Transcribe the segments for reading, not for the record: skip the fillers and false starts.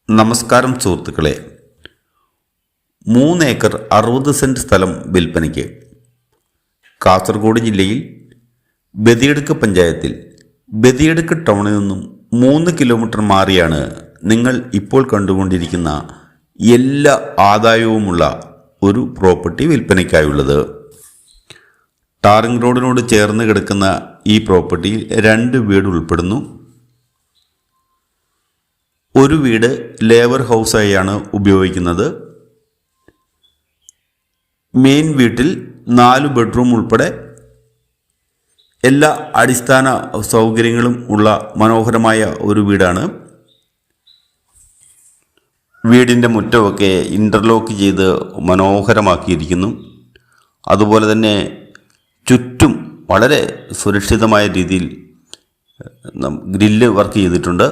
നമസ്കാരം സുഹൃത്തുക്കളെ, 3 acre 60 cent സ്ഥലം വിൽപ്പനയ്ക്ക്. കാസർഗോഡ് ജില്ലയിൽ ബദിയടുക്ക് പഞ്ചായത്തിൽ ബദിയടുക്ക് ടൗണിൽ നിന്നും 3 കിലോമീറ്റർ മാറിയാണ് നിങ്ങൾ ഇപ്പോൾ കണ്ടുകൊണ്ടിരിക്കുന്ന എല്ലാ ആദായവുമുള്ള ഒരു പ്രോപ്പർട്ടി വിൽപ്പനയ്ക്കായുള്ളത്. ടാറിംഗ് റോഡിനോട് ചേർന്ന് കിടക്കുന്ന ഈ പ്രോപ്പർട്ടിയിൽ 2 വീട് ഉൾപ്പെടുന്നു. ഒരു വീട് ലേബർ ഹൗസായാണ് ഉപയോഗിക്കുന്നത്. മെയിൻ വീട്ടിൽ 4 ബെഡ്റൂം ഉൾപ്പെടെ എല്ലാ അടിസ്ഥാന സൗകര്യങ്ങളും ഉള്ള മനോഹരമായ ഒരു വീടാണ്. വീടിൻ്റെ മുറ്റമൊക്കെ ഇൻ്റർലോക്ക് ചെയ്ത് മനോഹരമാക്കിയിരിക്കുന്നു. അതുപോലെ തന്നെ ചുറ്റും വളരെ സുരക്ഷിതമായ രീതിയിൽ ഗ്രില്ല് വർക്ക് ചെയ്തിട്ടുണ്ട്.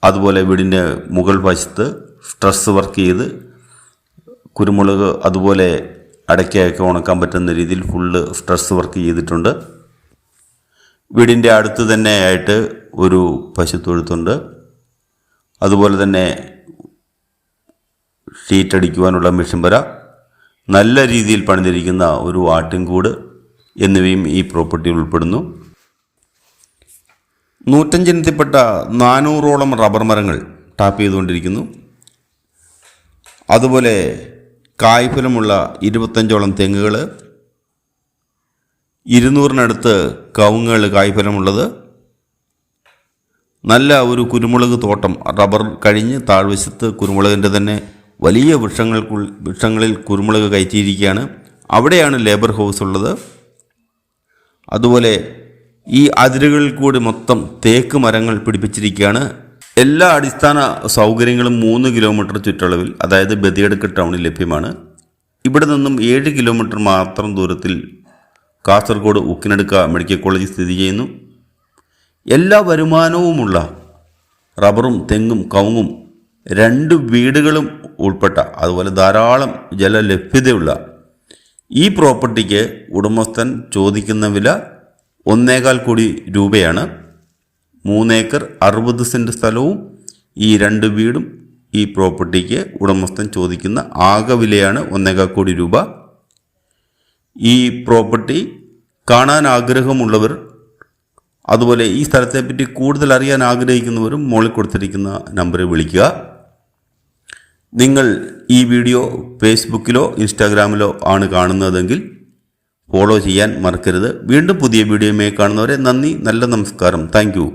അതുപോലെ വീടിൻ്റെ മുകൾ വശത്ത് സ്ട്രെസ് വർക്ക് ചെയ്ത് കുരുമുളക് അതുപോലെ അടയ്ക്കയൊക്കെ ഉണക്കാൻ പറ്റുന്ന രീതിയിൽ ഫുള്ള് സ്ട്രെസ് വർക്ക് ചെയ്തിട്ടുണ്ട്. വീടിൻ്റെ അടുത്ത് തന്നെ ആയിട്ട് ഒരു പശുത്തൊഴുത്തുണ്ട്. അതുപോലെ തന്നെ ഷീറ്റ് അടിക്കുവാനുള്ള മെഷീൻ വര, നല്ല രീതിയിൽ പണിതിരിക്കുന്ന ഒരു ആട്ടിൻകൂട് എന്നിവയും ഈ പ്രോപ്പർട്ടിയിൽ ഉൾപ്പെടുന്നു. 105 ഇനത്തിൽപ്പെട്ട 400ഓളം റബ്ബർ മരങ്ങൾ ടാപ്പ് ചെയ്തുകൊണ്ടിരിക്കുന്നു. അതുപോലെ കായ്ഫലമുള്ള 25ഓളം തെങ്ങുകൾ, 200-നടുത്ത് കവുങ്ങുകൾ കായ്ഫലമുള്ളത്, നല്ല ഒരു കുരുമുളക് തോട്ടം, റബ്ബർ കഴിഞ്ഞ് താഴ്വശത്ത് കുരുമുളകിൻ്റെ തന്നെ വലിയ വൃക്ഷങ്ങളിൽ കുരുമുളക് കയറ്റിയിരിക്കുകയാണ്. അവിടെയാണ് ലേബർ ഹൗസ് ഉള്ളത്. അതുപോലെ ഈ അതിരുകളിൽ കൂടി മൊത്തം തേക്ക് മരങ്ങൾ പിടിപ്പിച്ചിരിക്കുകയാണ്. എല്ലാ അടിസ്ഥാന സൗകര്യങ്ങളും 3 കിലോമീറ്റർ ചുറ്റളവിൽ, അതായത് ബദിയടുക്ക് ടൗണിൽ ലഭ്യമാണ്. ഇവിടെ നിന്നും 7 കിലോമീറ്റർ മാത്രം ദൂരത്തിൽ കാസർഗോഡ് ഉക്കിനടുക്ക മെഡിക്കൽ കോളേജ് സ്ഥിതി ചെയ്യുന്നു. എല്ലാ വരുമാനവുമുള്ള റബ്ബറും തെങ്ങും കവുങ്ങും 2 വീടുകളും ഉൾപ്പെട്ട, അതുപോലെ ധാരാളം ജലലഭ്യതയുള്ള ഈ പ്രോപ്പർട്ടിക്ക് ഉടമസ്ഥൻ ചോദിക്കുന്ന വില 1.25 കോടി രൂപയാണ്. 3 ഏക്കർ 60 സെൻറ്റ് സ്ഥലവും ഈ 2 വീടും ഈ പ്രോപ്പർട്ടിക്ക് ഉടമസ്ഥൻ ചോദിക്കുന്ന ആകെ വിലയാണ് 1.25 കോടി രൂപ. ഈ പ്രോപ്പർട്ടി കാണാൻ ആഗ്രഹമുള്ളവർ, അതുപോലെ ഈ സ്ഥലത്തെപ്പറ്റി കൂടുതൽ അറിയാൻ ആഗ്രഹിക്കുന്നവരും മുകളിൽ കൊടുത്തിരിക്കുന്ന നമ്പറിൽ വിളിക്കുക. നിങ്ങൾ ഈ വീഡിയോ ഫേസ്ബുക്കിലോ ഇൻസ്റ്റാഗ്രാമിലോ ആണ് കാണുന്നതെങ്കിൽ ഫോളോ ചെയ്യാൻ മറക്കരുത്. വീണ്ടും പുതിയ വീഡിയോയുമായി കാണുന്നവരെ നന്ദി, നല്ല നമസ്കാരം. Thank you.